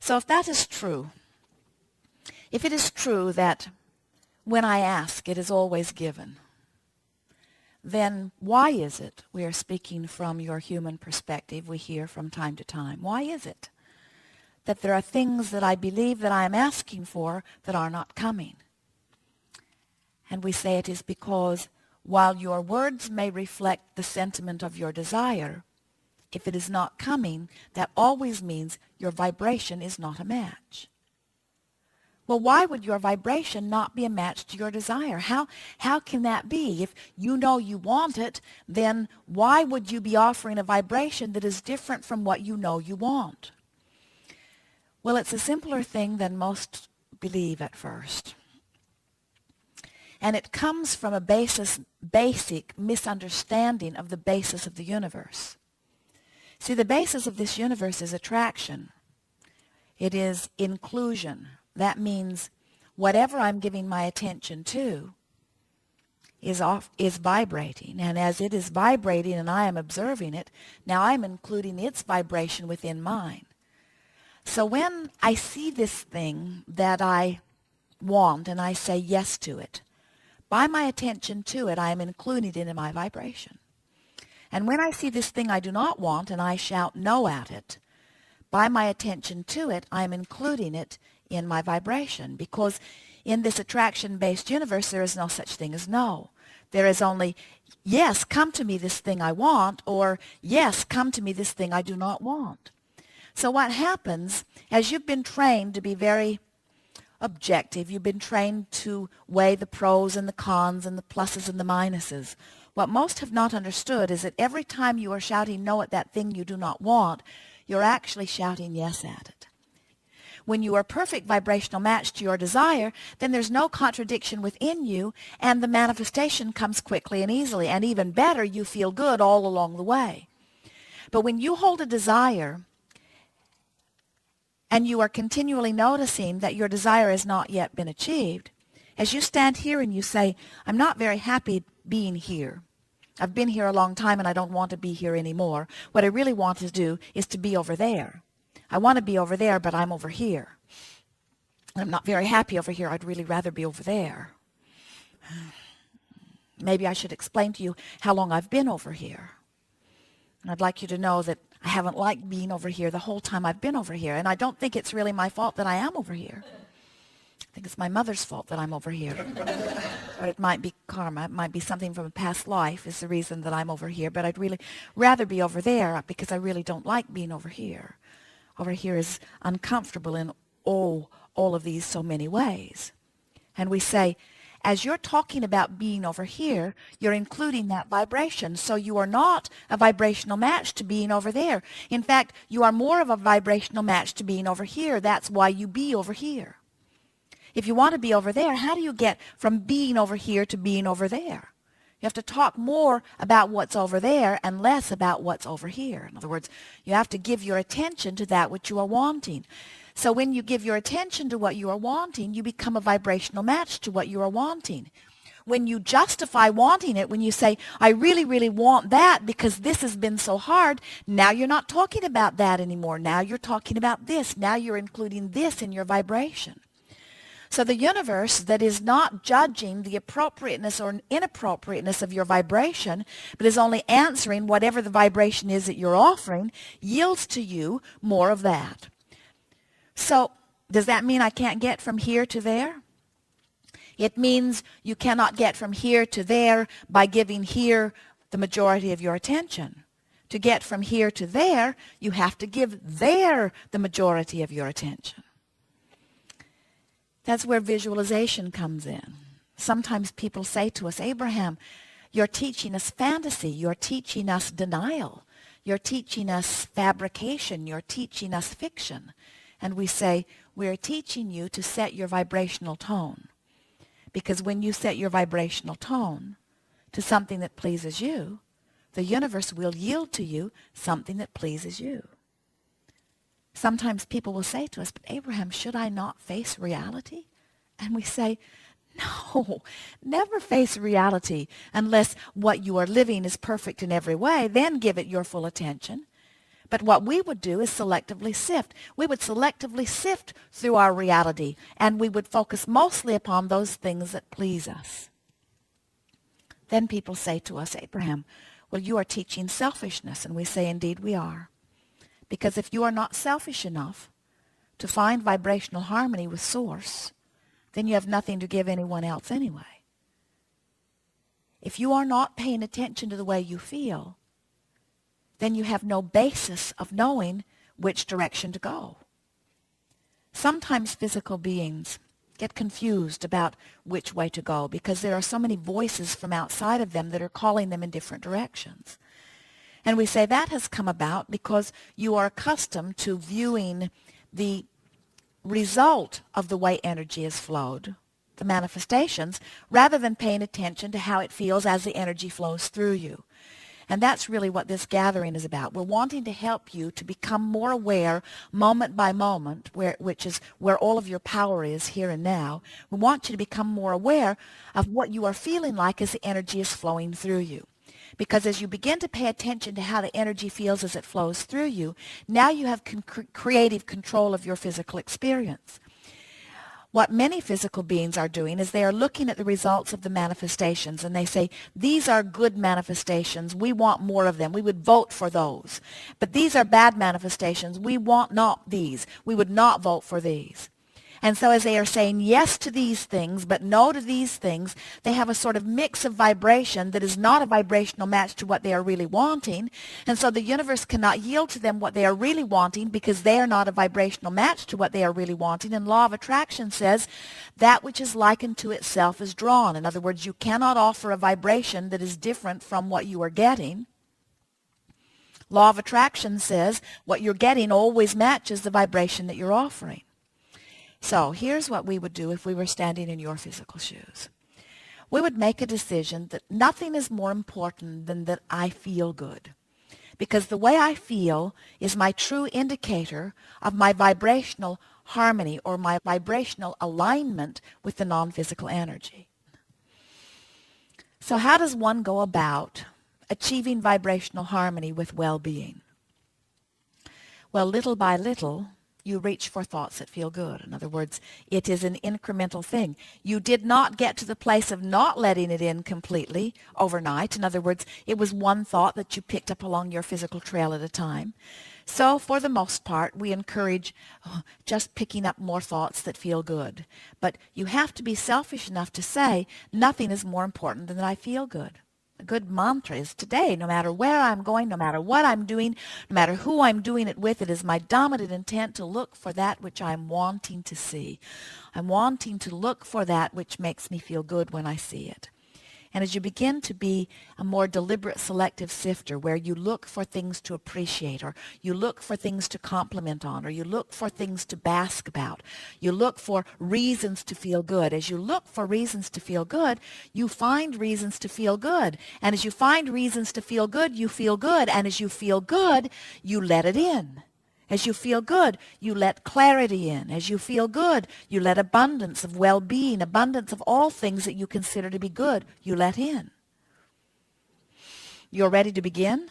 So if that is true, if it is true that when I ask, it is always given, then why is it, we are speaking from your human perspective, we hear from time to time, why is it that there are things that I believe that I am asking for that are not coming? And we say it is because while your words may reflect the sentiment of your desire, if it is not coming, that always means your vibration is not a match. Well, why would your vibration not be a match to your desire? How can that be? If you know you want it, then why would you be offering a vibration that is different from what you know you want? Well, it's a simpler thing than most believe at first. And it comes from a basic misunderstanding of the basis of the universe. See, the basis of this universe is attraction. It is inclusion. That means whatever I'm giving my attention to is vibrating. And as it is vibrating and I am observing it, now I'm including its vibration within mine. So when I see this thing that I want and I say yes to it, by my attention to it, I am including it in my vibration. And when I see this thing I do not want and I shout no at it, by my attention to it, I am including it in my vibration. Because in this attraction-based universe, there is no such thing as no. There is only, yes, come to me this thing I want, or yes, come to me this thing I do not want. So what happens, as you've been trained to be very objective, you've been trained to weigh the pros and the cons and the pluses and the minuses. What most have not understood is that every time you are shouting no at that thing you do not want, you're actually shouting yes at it. When you are a perfect vibrational match to your desire, then there's no contradiction within you, and the manifestation comes quickly and easily. And even better, you feel good all along the way. But when you hold a desire and you are continually noticing that your desire has not yet been achieved, as you stand here and you say, I'm not very happy being here. I've been here a long time and I don't want to be here anymore. What I really want to do is to be over there. I want to be over there, but I'm over here. I'm not very happy over here. I'd really rather be over there. Maybe I should explain to you how long I've been over here. And I'd like you to know that I haven't liked being over here the whole time I've been over here. And I don't think it's really my fault that I am over here. I think it's my mother's fault that I'm over here. Or it might be karma. It might be something from a past life is the reason that I'm over here. But I'd really rather be over there because I really don't like being over here. Over here is uncomfortable in all of these so many ways. And we say, as you're talking about being over here, you're including that vibration. So you are not a vibrational match to being over there. In fact, you are more of a vibrational match to being over here. That's why you be over here. If you want to be over there, how do you get from being over here to being over there? You have to talk more about what's over there and less about what's over here. In other words, you have to give your attention to that which you are wanting. So when you give your attention to what you are wanting, you become a vibrational match to what you are wanting. When you justify wanting it, when you say, I really, really want that because this has been so hard, now you're not talking about that anymore. Now you're talking about this. Now you're including this in your vibration. So the universe that is not judging the appropriateness or inappropriateness of your vibration, but is only answering whatever the vibration is that you're offering, yields to you more of that. So does that mean I can't get from here to there? It means you cannot get from here to there by giving here the majority of your attention. To get from here to there, you have to give there the majority of your attention. That's where visualization comes in. Sometimes people say to us, Abraham, you're teaching us fantasy. You're teaching us denial. You're teaching us fabrication. You're teaching us fiction. And we say, we're teaching you to set your vibrational tone. Because when you set your vibrational tone to something that pleases you, the universe will yield to you something that pleases you. Sometimes people will say to us, but Abraham, should I not face reality? And we say, no, never face reality unless what you are living is perfect in every way. Then give it your full attention. But what we would do is selectively sift. We would selectively sift through our reality, and we would focus mostly upon those things that please us. Then people say to us, Abraham, well, you are teaching selfishness. And we say, indeed we are. Because if you are not selfish enough to find vibrational harmony with Source, then you have nothing to give anyone else anyway. If you are not paying attention to the way you feel, then you have no basis of knowing which direction to go. Sometimes physical beings get confused about which way to go because there are so many voices from outside of them that are calling them in different directions. And we say that has come about because you are accustomed to viewing the result of the way energy is flowed, the manifestations, rather than paying attention to how it feels as the energy flows through you. And that's really what this gathering is about. We're wanting to help you to become more aware moment by moment, which is where all of your power is here and now. We want you to become more aware of what you are feeling like as the energy is flowing through you. Because as you begin to pay attention to how the energy feels as it flows through you, now you have creative control of your physical experience. What many physical beings are doing is they are looking at the results of the manifestations and they say, these are good manifestations. We want more of them. We would vote for those. But these are bad manifestations. We want not these. We would not vote for these. And so as they are saying yes to these things, but no to these things, they have a sort of mix of vibration that is not a vibrational match to what they are really wanting. And so the universe cannot yield to them what they are really wanting because they are not a vibrational match to what they are really wanting. And law of attraction says that which is likened to itself is drawn. In other words, you cannot offer a vibration that is different from what you are getting. Law of attraction says what you're getting always matches the vibration that you're offering. So here's what we would do if we were standing in your physical shoes. We would make a decision that nothing is more important than that I feel good. Because the way I feel is my true indicator of my vibrational harmony or my vibrational alignment with the non-physical energy. So how does one go about achieving vibrational harmony with well-being? Well, little by little, you reach for thoughts that feel good. In other words, it is an incremental thing. You did not get to the place of not letting it in completely overnight. In other words, it was one thought that you picked up along your physical trail at a time. So for the most part, we encourage just picking up more thoughts that feel good. But you have to be selfish enough to say, nothing is more important than that I feel good. A good mantra is today, no matter where I'm going, no matter what I'm doing, no matter who I'm doing it with, it is my dominant intent to look for that which I'm wanting to see. I'm wanting to look for that which makes me feel good when I see it. And as you begin to be a more deliberate selective sifter where you look for things to appreciate or you look for things to compliment on or you look for things to bask about, you look for reasons to feel good. As you look for reasons to feel good, you find reasons to feel good. And as you find reasons to feel good, you feel good. And as you feel good, you let it in. As you feel good, you let clarity in. As you feel good, you let abundance of well-being, abundance of all things that you consider to be good, you let in. You're ready to begin?